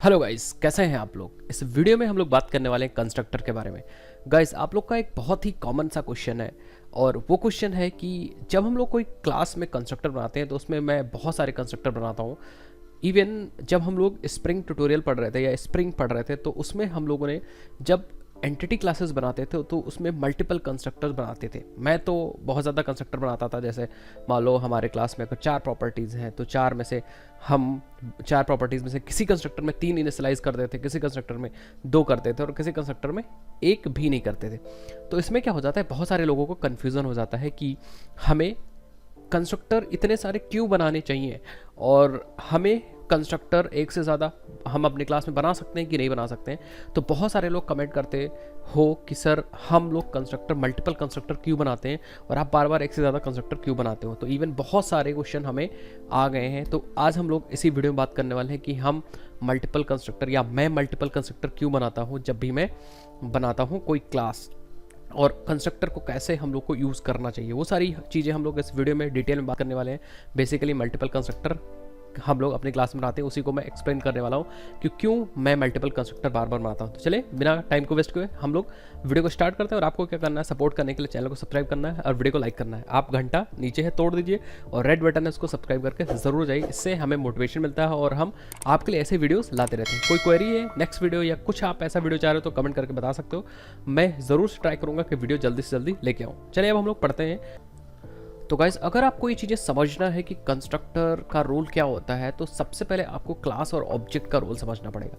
Hello guys, कैसे हैं आप लोग। इस वीडियो में हम लोग बात करने वाले हैं कंस्ट्रक्टर के बारे में। गाइस, आप लोग का एक बहुत ही कॉमन सा क्वेश्चन है और वो क्वेश्चन है कि जब हम लोग कोई क्लास में कंस्ट्रक्टर बनाते हैं तो उसमें मैं बहुत सारे कंस्ट्रक्टर बनाता हूँ। इवन जब हम लोग स्प्रिंग ट्यूटोरियल पढ़ रहे थे या स्प्रिंग पढ़ रहे थे तो उसमें हम लोगों ने जब एंटिटी क्लासेस बनाते थे तो उसमें मल्टीपल कंस्ट्रक्टर्स बनाते थे। मैं तो बहुत ज़्यादा कंस्ट्रक्टर बनाता था। जैसे मान लो हमारे क्लास में अगर 4 प्रॉपर्टीज़ हैं तो 4 में से हम 4 प्रॉपर्टीज़ में से किसी कंस्ट्रक्टर में 3 इनिशियलाइज करते थे, किसी कंस्ट्रक्टर में 2 करते थे और किसी कंस्ट्रक्टर में 1 भी नहीं करते थे। तो इसमें क्या हो जाता है, बहुत सारे लोगों को कन्फ्यूज़न हो जाता है कि हमें कंस्ट्रक्टर इतने सारे क्यों बनाने चाहिए और हमें कंस्ट्रक्टर एक से ज़्यादा हम अपनी क्लास में बना सकते हैं कि नहीं बना सकते हैं। तो बहुत सारे लोग कमेंट करते हो कि सर हम लोग कंस्ट्रक्टर मल्टीपल कंस्ट्रक्टर क्यों बनाते हैं और आप बार बार एक से ज़्यादा कंस्ट्रक्टर क्यों बनाते हो। तो इवन बहुत सारे क्वेश्चन हमें आ गए हैं। तो आज हम लोग इसी वीडियो में बात करने वाले हैं कि हम मल्टीपल कंस्ट्रक्टर या मैं मल्टीपल कंस्ट्रक्टर क्यों बनाता हूँ जब भी मैं बनाता हूँ कोई क्लास, और कंस्ट्रक्टर को कैसे हम लोग को यूज़ करना चाहिए। वो सारी चीज़ें हम लोग इस वीडियो में डिटेल में बात करने वाले हैं। बेसिकली मल्टीपल कंस्ट्रक्टर हम लोग अपनी क्लास में बनाते हैं, उसी को मैं एक्सप्लेन करने वाला हूँ कि क्यों मैं मल्टीपल कंस्ट्रक्टर बार बार बनाता हूँ। तो चले बिना टाइम को वेस्ट किए हम लोग वीडियो को स्टार्ट करते हैं। और आपको क्या करना है, सपोर्ट करने के लिए चैनल को सब्सक्राइब करना है और वीडियो को लाइक करना है। आप घंटा नीचे है तोड़ दीजिए और रेड बटन है उसको सब्सक्राइब करके ज़रूर जाइए। इससे हमें मोटिवेशन मिलता है और हम आपके लिए ऐसे वीडियोज़ लाते रहते हैं। कोई क्वेरी है नेक्स्ट वीडियो या कुछ आप ऐसा वीडियो चाह रहे हो तो कमेंट करके बता सकते हो। मैं ज़रूर ट्राई करूँगा कि वीडियो जल्दी से जल्दी लेके आऊँ। चलिए अब हम लोग पढ़ते हैं। तो गाइस, अगर आपको ये चीज़ें समझना है कि कंस्ट्रक्टर का रोल क्या होता है तो सबसे पहले आपको क्लास और ऑब्जेक्ट का रोल समझना पड़ेगा।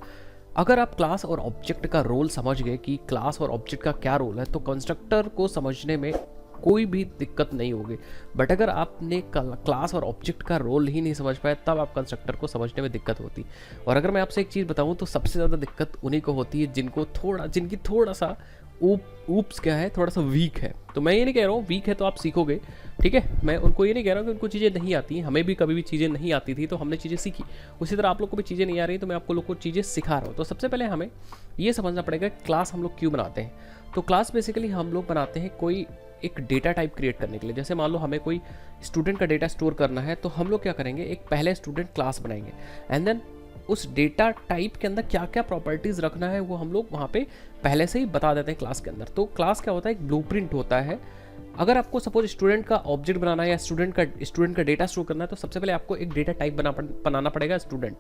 अगर आप क्लास और ऑब्जेक्ट का रोल समझ गए कि क्लास और ऑब्जेक्ट का क्या रोल है तो कंस्ट्रक्टर को समझने में कोई भी दिक्कत नहीं होगी। बट अगर आपने क्लास और ऑब्जेक्ट का रोल ही नहीं समझ पाए तब आप कंस्ट्रक्टर को समझने में दिक्कत होती। और अगर मैं आपसे एक चीज़ बताऊं तो सबसे ज़्यादा दिक्कत उन्हीं को होती है जिनकी थोड़ा सा ऊप्स क्या है, थोड़ा सा वीक है। तो मैं ये नहीं कह रहा हूँ वीक है तो आप सीखोगे, ठीक है। मैं उनको ये नहीं कह रहा हूँ कि उनको चीज़ें नहीं आती हैं। हमें भी कभी भी चीज़ें नहीं आती थी तो हमने चीज़ें सीखी। उसी तरह आप लोग को भी चीज़ें नहीं आ रही तो मैं आपको लोग को चीज़ें सिखा रहा हूँ। तो सबसे पहले हमें ये समझना पड़ेगा क्लास हम लोग क्यों बनाते हैं। तो क्लास बेसिकली हम लोग बनाते हैं कोई एक डेटा टाइप क्रिएट करने के लिए। जैसे मान लो हमें कोई स्टूडेंट का डेटा स्टोर करना है तो हम लोग क्या करेंगे, एक पहले स्टूडेंट क्लास बनाएंगे एंड देन उस डेटा टाइप के अंदर क्या क्या प्रॉपर्टीज़ रखना है वो हम लोग वहाँ पे पहले से ही बता देते हैं क्लास के अंदर। तो क्लास क्या होता है, एक ब्लूप्रिंट होता है। अगर आपको सपोज स्टूडेंट का ऑब्जेक्ट बनाना है या स्टूडेंट का डेटा स्टोर करना है तो सबसे पहले आपको एक डेटा टाइप बनाना पड़ेगा स्टूडेंट।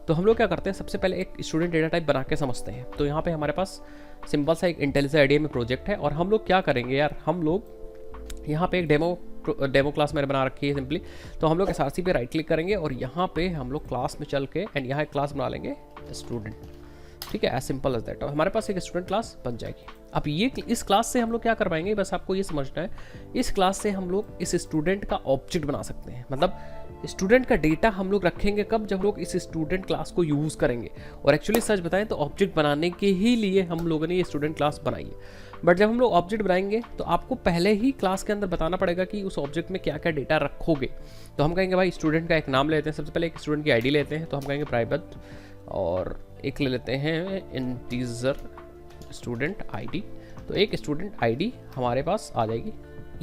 तो हम लोग क्या करते हैं, सबसे पहले एक स्टूडेंट डेटा टाइप बना के समझते हैं। तो यहाँ पे हमारे पास सिंपल सा एक इंटेलिजेंट आईडीए में प्रोजेक्ट है और हम लोग क्या करेंगे यार, हम लोग यहाँ पे एक डेमो क्लास मैंने बना रखी है सिंपली। तो हम लोग एसआरसी पे राइट क्लिक करेंगे और यहाँ पे हम लोग क्लास में चल के एंड यहाँ एक क्लास बना लेंगे स्टूडेंट, ठीक है। As simple as that. और हमारे पास एक स्टूडेंट क्लास बन जाएगी। अब ये इस क्लास से हम लोग क्या कर पाएंगे, बस आपको ये समझना है, इस क्लास से हम लोग इस स्टूडेंट का ऑब्जेक्ट बना सकते हैं। मतलब स्टूडेंट का डेटा हम लोग रखेंगे कब, जब लोग इस स्टूडेंट क्लास को यूज़ करेंगे। और एक्चुअली सच बताएं तो ऑब्जेक्ट बनाने के ही लिए हम लोगों ने ये स्टूडेंट क्लास बनाई है। बट जब हम लोग ऑब्जेक्ट बनाएंगे तो आपको पहले ही क्लास के अंदर बताना पड़ेगा कि उस ऑब्जेक्ट में क्या क्या डेटा रखोगे। तो हम कहेंगे भाई स्टूडेंट का एक नाम लेते हैं, सबसे पहले एक स्टूडेंट की आईडी लेते हैं। तो हम कहेंगे प्राइवेट और एक ले लेते हैं इंटीजर स्टूडेंट आईडी। तो एक स्टूडेंट आईडी हमारे पास आ जाएगी।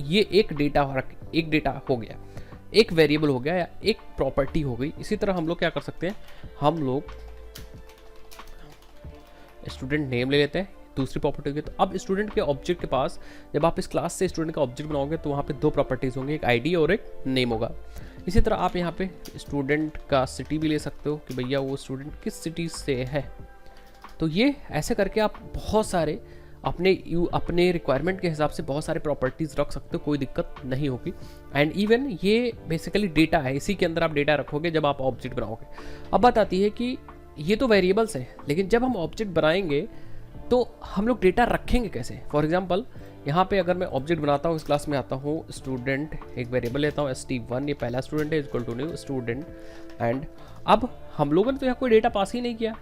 ये एक डेटा हो गया, एक वेरिएबल हो गया या एक प्रॉपर्टी हो गई। इसी तरह हम लोग क्या कर सकते हैं, हम लोग स्टूडेंट नेम ले लेते हैं, दूसरी प्रॉपर्टी होगी। तो अब स्टूडेंट के ऑब्जेक्ट के पास जब आप इस क्लास से स्टूडेंट का ऑब्जेक्ट बनाओगे तो वहाँ पे 2 प्रॉपर्टीज़ होंगी, एक आईडी और एक नेम होगा। इसी तरह आप यहाँ पे स्टूडेंट का सिटी भी ले सकते हो कि भैया वो स्टूडेंट किस सिटी से है। तो ये ऐसे करके आप बहुत सारे अपने रिक्वायरमेंट के हिसाब से बहुत सारे प्रॉपर्टीज़ रख सकते हो, कोई दिक्कत नहीं होगी। एंड इवन ये बेसिकली डेटा है, इसी के अंदर आप डेटा रखोगे जब आप ऑब्जेक्ट बनाओगे। अब बात आती है कि ये तो वेरिएबल्स है, लेकिन जब हम ऑब्जेक्ट बनाएंगे तो हम लोग डेटा रखेंगे कैसे। फॉर एग्जाम्पल यहाँ पे अगर मैं ऑब्जेक्ट बनाता हूँ, इस क्लास में आता हूँ, स्टूडेंट एक वेरिएबल लेता हूँ st1, ये पहला स्टूडेंट है, equal to new student. And अब हम लोगों ने तो यहाँ कोई डेटा पास ही नहीं किया।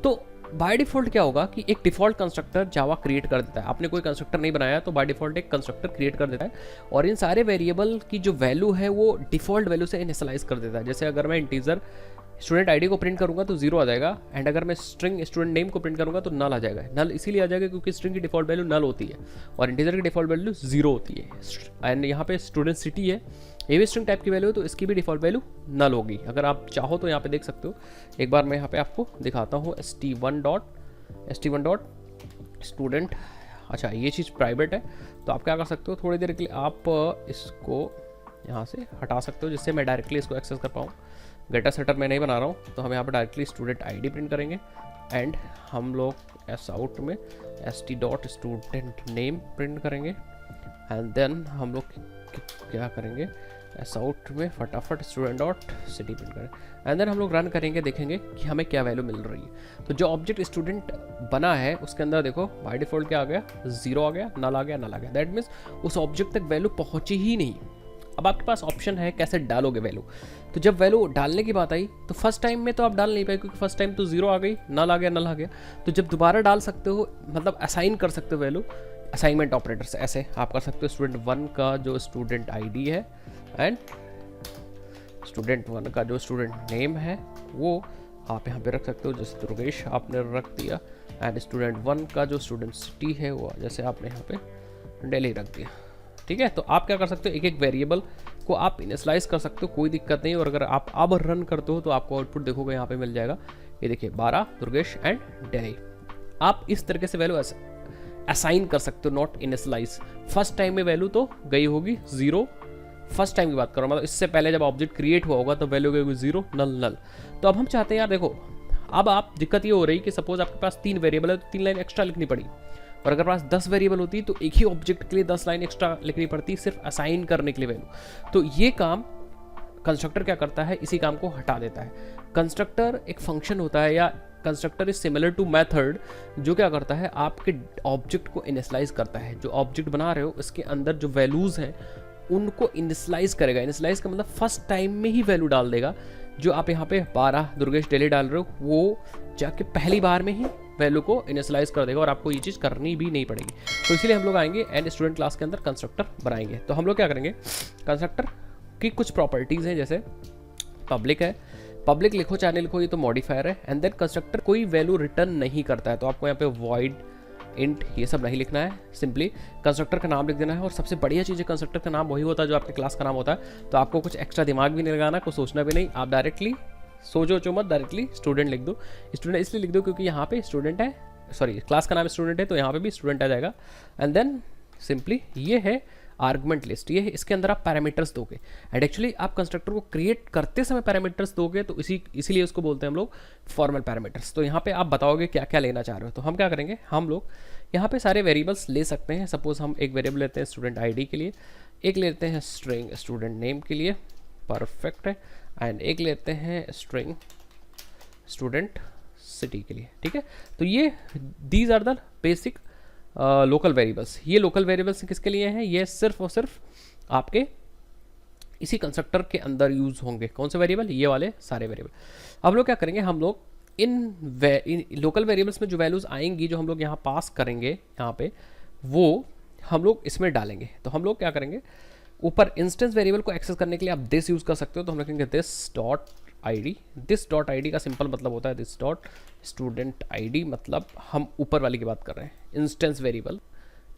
तो बाय डिफ़ॉल्ट क्या होगा कि एक डिफ़ॉल्ट कंस्ट्रक्टर जावा क्रिएट कर देता है। आपने कोई कंस्ट्रक्टर नहीं बनाया तो बाय डिफ़ॉल्ट एक कंस्ट्रक्टर क्रिएट कर देता है और इन सारे वेरिएबल की जो वैल्यू है वो डिफ़ॉल्ट वैल्यू से इनिशियलाइज कर देता है। जैसे अगर मैं इंटीजर स्टूडेंट आईडी को प्रिंट करूंगा तो 0 आ जाएगा, एंड अगर मैं स्ट्रिंग स्टूडेंट नेम को प्रिंट करूंगा तो नल आ जाएगा। नल इसीलिए आ जाएगा क्योंकि स्ट्रिंग की डिफॉल्ट वैल्यू नल होती है और इंटीजर की डिफॉल्ट वैल्यू 0 होती है। एंड यहाँ पे स्टूडेंट सिटी है, ये भी स्ट्रिंग टाइप की वैल्यू है, तो इसकी भी डिफॉल्ट वैल्यू नल होगी। अगर आप चाहो तो यहाँ पे देख सकते हो, एक बार मैं यहाँ पे आपको दिखाता हूँ st1 डॉट स्टूडेंट। अच्छा, ये चीज़ प्राइवेट है, तो आप क्या कर सकते हो, थोड़ी देर के लिए आप इसको यहाँ से हटा सकते हो जिससे मैं डायरेक्टली इसको एक्सेस कर पाऊँ। गेटर सेटर मैं नहीं बना रहा हूँ, तो हम यहाँ पर डायरेक्टली स्टूडेंट आईडी प्रिंट करेंगे एंड हम लोग एस आउट में st dot student name print करेंगे एंड देन हम लोग क्या करेंगे, एस आउट में फटाफट स्टूडेंट डॉट सिटी प्रिंट करें एंड देन हम लोग रन करेंगे, देखेंगे कि हमें क्या वैल्यू मिल रही है। तो जो ऑब्जेक्ट स्टूडेंट बना है उसके अंदर देखो बाय डिफॉल्ट क्या आ गया, 0 आ गया, नल आ गया, नल आ गया। दैट मीन्स उस ऑब्जेक्ट तक वैल्यू पहुंची ही नहीं। अब आपके पास ऑप्शन है कैसे डालोगे वैल्यू। तो जब वैल्यू डालने की बात आई तो फर्स्ट टाइम में तो आप डाल नहीं पाए क्योंकि फर्स्ट टाइम तो 0 आ गई, नल आ गया, नल आ गया। तो जब दोबारा डाल सकते हो, मतलब असाइन कर सकते हो वैल्यू असाइनमेंट ऑपरेटर से, ऐसे आप कर सकते हो स्टूडेंट 1 का जो स्टूडेंट आईडी है एंड स्टूडेंट 1 का जो स्टूडेंट नेम है वो आप यहाँ पे रख सकते हो, जैसे दुर्गेश आपने रख दिया, एंड स्टूडेंट 1 का जो स्टूडेंट सिटी है वो जैसे आपने यहाँ पे दिल्ली रख दिया। ठीक है, तो आप क्या कर सकते हो, एक एक वेरिएबल को आप इनिशियलाइज कर सकते हो, कोई दिक्कत नहीं। और अगर आप अब रन करते हो तो आपको आउटपुट देखोगे यहाँ पे मिल जाएगा, ये देखिए 12 दुर्गेश एंड दिल्ली। आप इस तरीके से वैल्यू असाइन कर सकते हो, नॉट इनिशियलाइज। फर्स्ट टाइम में वैल्यू तो गई होगी 0, फर्स्ट टाइम की बात करो, मतलब इससे पहले जब ऑब्जेक्ट क्रिएट हुआ होगा तो वैल्यू गई होगी 0, नल नल। तो अब हम चाहते हैं यार देखो, अब आप दिक्कत ये हो रही कि सपोज आपके पास 3 वेरिएबल है तो 3 लाइन एक्स्ट्रा लिखनी पड़ी, और अगर पास 10 वेरिएबल होती तो एक ही ऑब्जेक्ट के लिए 10 लाइन एक्स्ट्रा लिखनी पड़ती सिर्फ असाइन करने के लिए वैल्यू। तो ये काम कंस्ट्रक्टर क्या करता है, इसी काम को हटा देता है। कंस्ट्रक्टर एक फंक्शन होता है या constructor is similar to method, जो क्या करता है आपके ऑब्जेक्ट को इनिशियलाइज करता है। जो ऑब्जेक्ट बना रहे हो इसके अंदर जो वैल्यूज हैं उनको इनिशियलाइज करेगा। इनिशियलाइज का मतलब फर्स्ट टाइम में ही वैल्यू डाल देगा। जो आप यहाँ पे 12 दुर्गेश दिल्ली डाल रहे हो वो जाके पहली बार में ही वैल्यू को इनिशियलाइज कर देगा और आपको ये चीज़ करनी भी नहीं पड़ेगी। तो इसलिए हम लोग आएंगे एंड स्टूडेंट क्लास के अंदर कंस्ट्रक्टर बनाएंगे। तो हम लोग क्या करेंगे, कंस्ट्रक्टर की कुछ प्रॉपर्टीज़ हैं, जैसे पब्लिक है, पब्लिक लिखो चाहे लिखो, ये तो मॉडिफायर है। एंड देन कंस्ट्रक्टर कोई वैल्यू रिटर्न नहीं करता है, तो आपको यहाँ पे वॉइड इंट ये सब नहीं लिखना है, सिंपली कंस्ट्रक्टर का नाम लिख देना है। और सबसे बढ़िया चीज़ है कंस्ट्रक्टर का नाम वही होता है जो आपके क्लास का नाम होता है, तो आपको कुछ एक्स्ट्रा दिमाग भी नहीं लगाना, कुछ सोचना भी नहीं, आप डायरेक्टली सोचो मत, डायरेक्टली स्टूडेंट लिख दो। स्टूडेंट इसलिए लिख दो क्योंकि यहाँ पे स्टूडेंट है, सॉरी क्लास का नाम स्टूडेंट है तो यहाँ पे भी स्टूडेंट आ जाएगा। एंड देन सिंपली ये है आर्गुमेंट लिस्ट, ये है, इसके अंदर आप पैरामीटर्स दोगे। एंड एक्चुअली आप कंस्ट्रक्टर को क्रिएट करते समय पैरामीटर्स दोगे, तो इसीलिए उसको बोलते हैं हम लोग फॉर्मल पैरामीटर्स। तो यहाँ पे आप बताओगे क्या क्या लेना चाह रहे हो। तो हम क्या करेंगे, हम लोग यहाँ पे सारे वेरिएबल्स ले सकते हैं। सपोज हम एक वेरिएबल लेते हैं स्टूडेंट आईडी के लिए, एक लेते हैं स्ट्रिंग स्टूडेंट नेम के लिए, परफेक्ट है, एंड एक लेते हैं स्ट्रिंग स्टूडेंट सिटी के लिए। ठीक है, तो ये these are the basic local variables. ये लोकल वेरिएबल्स किसके लिए हैं, ये सिर्फ और सिर्फ आपके इसी कंस्ट्रक्टर के अंदर यूज होंगे। कौन से वेरिएबल, ये वाले सारे वेरिएबल। अब लोग क्या करेंगे, हम लोग इन लोकल वेरिएबल्स में जो वैल्यूज आएंगी, जो हम लोग यहाँ पास करेंगे यहाँ पे, वो हम लोग इसमें डालेंगे। तो हम लोग क्या करेंगे, ऊपर इंस्टेंस वेरिएबल को एक्सेस करने के लिए आप दिस यूज कर सकते हो। तो हम लिखेंगे this dot ID. This dot ID का सिंपल मतलब होता है दिस डॉट स्टूडेंट आईडी, मतलब हम ऊपर वाली की बात कर रहे हैं, इंस्टेंस वेरिएबल।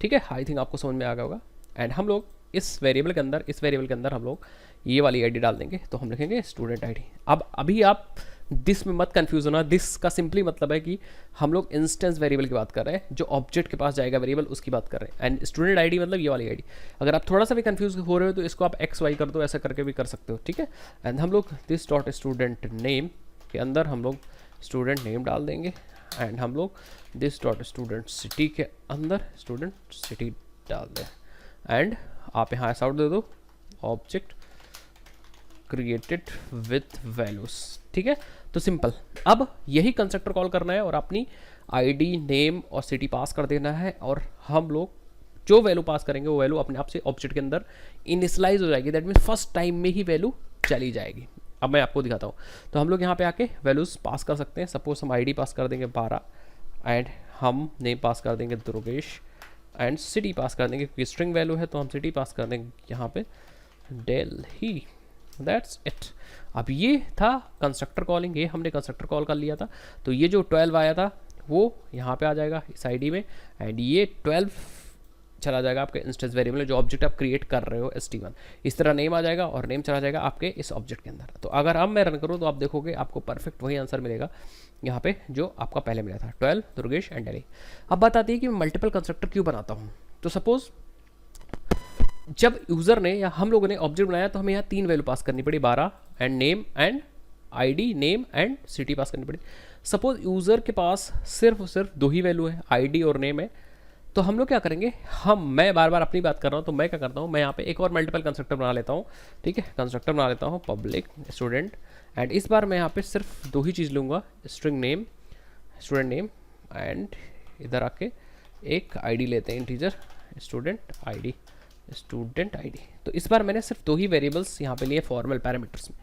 ठीक है, आई थिंक आपको समझ में आ गया होगा। एंड हम लोग इस वेरिएबल के अंदर हम लोग ये वाली आईडी डाल देंगे। तो हम लिखेंगे स्टूडेंट आईडी। अब अभी आप दिस में मत कंफ्यूज होना, दिस का सिंपली मतलब है कि हम लोग इंस्टेंस वेरिएबल की बात कर रहे हैं, जो ऑब्जेक्ट के पास जाएगा वेरिएबल उसकी बात कर रहे हैं। एंड स्टूडेंट आईडी मतलब ये वाली आईडी। अगर आप थोड़ा सा भी कंफ्यूज हो रहे हो तो इसको आप एक्स वाई कर दो, ऐसा करके भी कर सकते हो। ठीक है, एंड हम लोग दिस डॉट स्टूडेंट नेम के अंदर हम लोग स्टूडेंट नेम डाल देंगे। एंड हम लोग दिस डॉट स्टूडेंट सिटी के अंदर स्टूडेंट सिटी डाल दें। एंड आप यहाँ ऐसा आउट दे दो, ऑब्जेक्ट क्रिएटेड विथ वैल्यूज। ठीक है, तो सिंपल। अब यही कंस्ट्रक्टर कॉल करना है और अपनी आईडी नेम और सिटी पास कर देना है, और हम लोग जो वैल्यू पास करेंगे वो वैल्यू अपने आप से ऑब्जेक्ट के अंदर इनिशियलाइज हो जाएगी। दैट मीन्स फर्स्ट टाइम में ही वैल्यू चली जाएगी। अब मैं आपको दिखाता हूँ। तो हम लोग यहाँ पे आके वैल्यूज पास कर सकते हैं। सपोज हम आईडी पास कर देंगे 12, एंड हम नेम पास कर देंगे दुर्गेश, एंड सिटी पास कर देंगे क्योंकि स्ट्रिंग वैल्यू है तो हम सिटी पास कर देंगे यहाँ पे दिल्ली। That's it. अब ये था कंस्ट्रक्टर कॉलिंग, ये हमने कंस्ट्रक्टर कॉल कर लिया था। तो ये जो 12 आया था वो यहाँ पे आ जाएगा इस आईडी में, एंड ये 12 चला जाएगा आपके इंस्टेंस वेरिएबल जो ऑब्जेक्ट आप क्रिएट कर रहे हो st1। इस तरह नेम आ जाएगा और नेम चला जाएगा आपके इस ऑब्जेक्ट के अंदर। तो अगर अब मैं रन करूँ तो आप देखोगे आपको परफेक्ट वही आंसर मिलेगा यहाँ पे जो आपका पहले मिला था, 12 दुर्गेश एंड डेली। अब बात आती है कि मैं मल्टीपल कंस्ट्रक्टर क्यों बनाता हूँ। तो सपोज जब यूज़र ने या हम लोगों ने ऑब्जेक्ट बनाया तो हमें यहाँ 3 वैल्यू पास करनी पड़ी, 12 and name and ID, name and city पास करनी पड़ी। सपोज यूज़र के पास सिर्फ 2 ही वैल्यू है, आईडी और नेम है। तो हम लोग क्या करेंगे, मैं बार बार अपनी बात कर रहा हूँ, तो मैं क्या करता हूँ, मैं यहाँ पे एक और मल्टीपल कंस्ट्रक्टर बना लेता हूँ। ठीक है, कंस्ट्रक्टर बना लेता हूँ पब्लिक स्टूडेंट, एंड इस बार मैं यहाँ पे सिर्फ 2 ही चीज़ लूँगा, string name, student name, and इधर आके एक आईडी लेते हैं, integer student ID, student ID. तो इस बार मैंने सिर्फ 2 ही वेरिएबल्स यहाँ पे लिए फॉर्मल पैरामीटर्स में।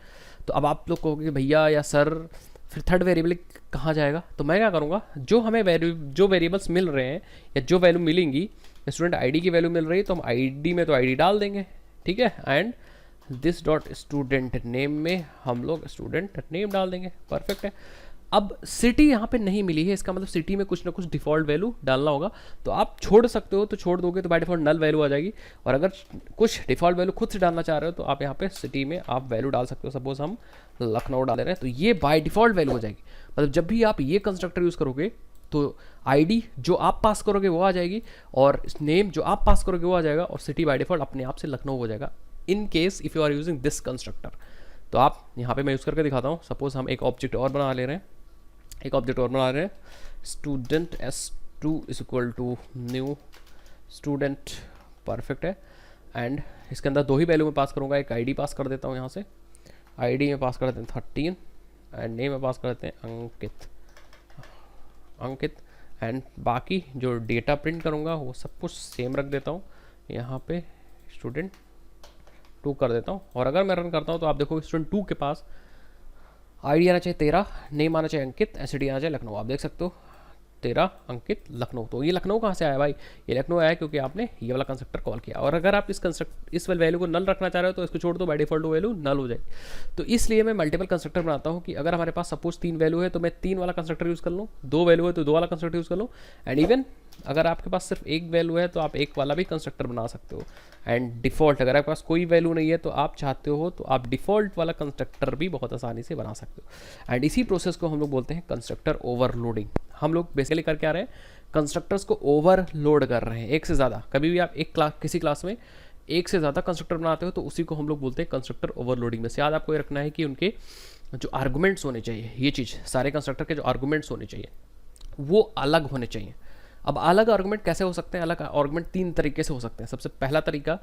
तो अब आप लोग कहोगे भैया या सर फिर थर्ड वेरिएबल कहाँ जाएगा। तो मैं क्या करूँगा, जो हमें जो वेरिएबल्स मिल रहे हैं या जो वैल्यू मिलेंगी, स्टूडेंट आईडी की वैल्यू मिल रही है तो हम आईडी में तो आईडी डाल देंगे। ठीक है, and this dot student name में हम लोग स्टूडेंट नेम डाल देंगे। परफेक्ट है। अब सिटी यहाँ पे नहीं मिली है, इसका मतलब सिटी में कुछ ना कुछ डिफ़ॉल्ट वैल्यू डालना होगा। तो आप छोड़ सकते हो, तो छोड़ दोगे तो बाय डिफ़ॉल्ट नल वैल्यू आ जाएगी। और अगर कुछ डिफ़ॉल्ट वैल्यू खुद से डालना चाह रहे हो तो आप यहाँ पे सिटी में आप वैल्यू डाल सकते हो। सपोज हम लखनऊ डाल रहे हैं तो ये बाय डिफ़ॉल्ट वैल्यू हो जाएगी। मतलब जब भी आप ये कंस्ट्रक्टर यूज़ करोगे तो आईडी जो आप पास करोगे वो आ जाएगी, और नेम जो आप पास करोगे वो आ जाएगा, और सिटी बाय डिफ़ॉल्ट अपने आप से लखनऊ हो जाएगा in case if you are using this constructor. तो आप यहाँ पे मैं यूज़ करके दिखाता हूँ। सपोज हम एक ऑब्जेक्ट और बना ले रहे हैं, student s2 is equal to new student. Perfect है। एंड इसके अंदर 2 ही वैल्यू में पास करूँगा, एक आईडी पास कर देता हूँ यहाँ से, आईडी में पास कर देते हैं 13 एंड नेम में पास कर देते हैं अंकित। एंड बाकी जो डेटा प्रिंट करूँगा वो सब कुछ सेम रख देता हूँ, यहाँ पे स्टूडेंट 2 कर देता हूँ। और अगर मैं रन करता हूँ तो आप देखो स्टूडेंट 2 के पास आईडी आना चाहिए 13, नेम आना चाहिए अंकित, एसडी आना चाहिए लखनऊ। आप देख सकते हो 13 अंकित लखनऊ। तो ये लखनऊ कहाँ से आया भाई, ये लखनऊ आया क्योंकि आपने ये वाला कंस्ट्रक्टर कॉल किया। और अगर आप इस वैल्यू को नल रखना चाह रहे हो तो इसको छोड़ दो, बाय डिफॉल्ट वैल्यू नल हो जाएगी। तो इसलिए मैं मल्टीपल कंस्ट्रक्टर बनाता हूँ कि अगर हमारे पास सपोज 3 वैल्यू है तो मैं 3 वाला कंस्ट्रक्टर यूज़ कर लूँ, 2 वैल्यू है तो 2 वाला कंस्ट्रक्टर यूज़ कर लूँ, एंड इवन अगर आपके पास सिर्फ 1 वैल्यू है तो आप 1 वाला भी कंस्ट्रक्टर बना सकते हो। एंड डिफ़ॉल्ट अगर आपके पास कोई वैल्यू नहीं है तो आप चाहते हो तो आप डिफ़ॉल्ट वाला कंस्ट्रक्टर भी बहुत आसानी से बना सकते हो। एंड इसी प्रोसेस को हम लोग बोलते हैं कंस्ट्रक्टर ओवरलोडिंग। हम लोग बेसिकली कर क्या रहे हैं, कंस्ट्रक्टर्स को ओवरलोड कर रहे हैं, एक से ज़्यादा। कभी भी आप किसी क्लास में एक से ज़्यादा कंस्ट्रक्टर बनाते हो तो उसी को हम लोग बोलते हैं कंस्ट्रक्टर ओवरलोडिंग। में से याद आपको ये रखना है कि उनके जो आर्गूमेंट्स होने चाहिए, ये चीज़ सारे कंस्ट्रक्टर के जो आर्गूमेंट्स होने चाहिए वो अलग होने चाहिए। अब अलग आर्गूमेंट कैसे हो सकते हैं, अलग आर्गूमेंट 3 तरीके से हो सकते हैं। सबसे पहला तरीका,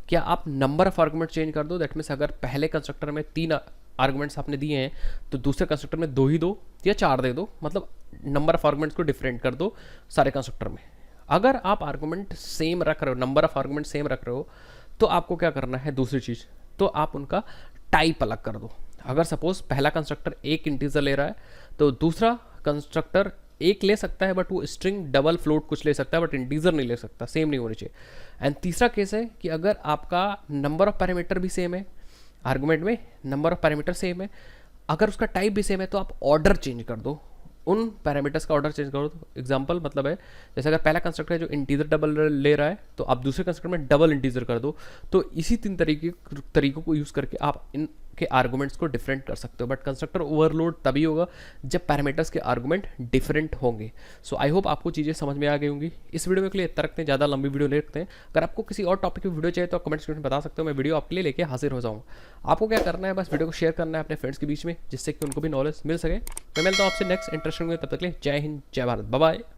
क्या आप नंबर ऑफ आर्गूमेंट चेंज कर दो। दैट मीन्स अगर पहले कंस्ट्रक्टर में 3 आर्गूमेंट्स आपने दिए हैं तो दूसरे कंस्ट्रक्टर में 2 ही दो या 4 दे दो, मतलब नंबर ऑफ आर्गूमेंट्स को डिफरेंट कर दो सारे कंस्ट्रक्टर में। अगर आप आर्गूमेंट सेम रख रहे हो, नंबर ऑफ आर्गूमेंट सेम रख रहे हो, तो आपको क्या करना है, दूसरी चीज़, तो आप उनका टाइप अलग कर दो। अगर सपोज पहला कंस्ट्रक्टर एक इंटीजर ले रहा है तो दूसरा कंस्ट्रक्टर एक ले सकता है बट वो स्ट्रिंग डबल फ्लोट कुछ ले सकता है बट इंटीजर नहीं ले सकता, सेम नहीं होनी चाहिए। एंड तीसरा केस है कि अगर आपका नंबर ऑफ पैरामीटर भी सेम है, आर्गुमेंट में नंबर ऑफ पैरामीटर सेम है, अगर उसका टाइप भी सेम है तो आप ऑर्डर चेंज कर दो, उन पैरामीटर्स का ऑर्डर चेंज करो। तो एग्जांपल मतलब है जैसे अगर पहला कंस्ट्रक्टर है जो इंटीजर डबल ले रहा है तो आप दूसरे कंस्ट्रक्टर में डबल इंटीजर कर दो। तो इसी 3 तरीकों को यूज़ करके आप इनके आर्गुमेंट्स को डिफरेंट कर सकते हो। बट कंस्ट्रक्टर ओवरलोड तभी होगा जब पैरामीटर्स के आर्गुमेंट डिफरेंट होंगे। सो आई होप आपको चीज़ें समझ में आ गई होंगी। इस वीडियो में के लिए इतना रखते हैं, ज़्यादा लंबी वीडियो ले रखते हैं। अगर आपको किसी और टॉपिक की वीडियो चाहिए तो आप कमेंट सेक्शन में बता सकते हो, मैं वीडियो आपके लिए लेके हाजिर हो जाऊँगा। आपको क्या करना है, बस वीडियो को शेयर करना है अपने फ्रेंड्स के बीच में, जिससे कि उनको भी नॉलेज मिल सके। मैं मिलता हूँ आपसे नेक्स्ट इंटरेस्टिंग में, तब तक के लिए जय हिंद, जय भारत, बाय बाय।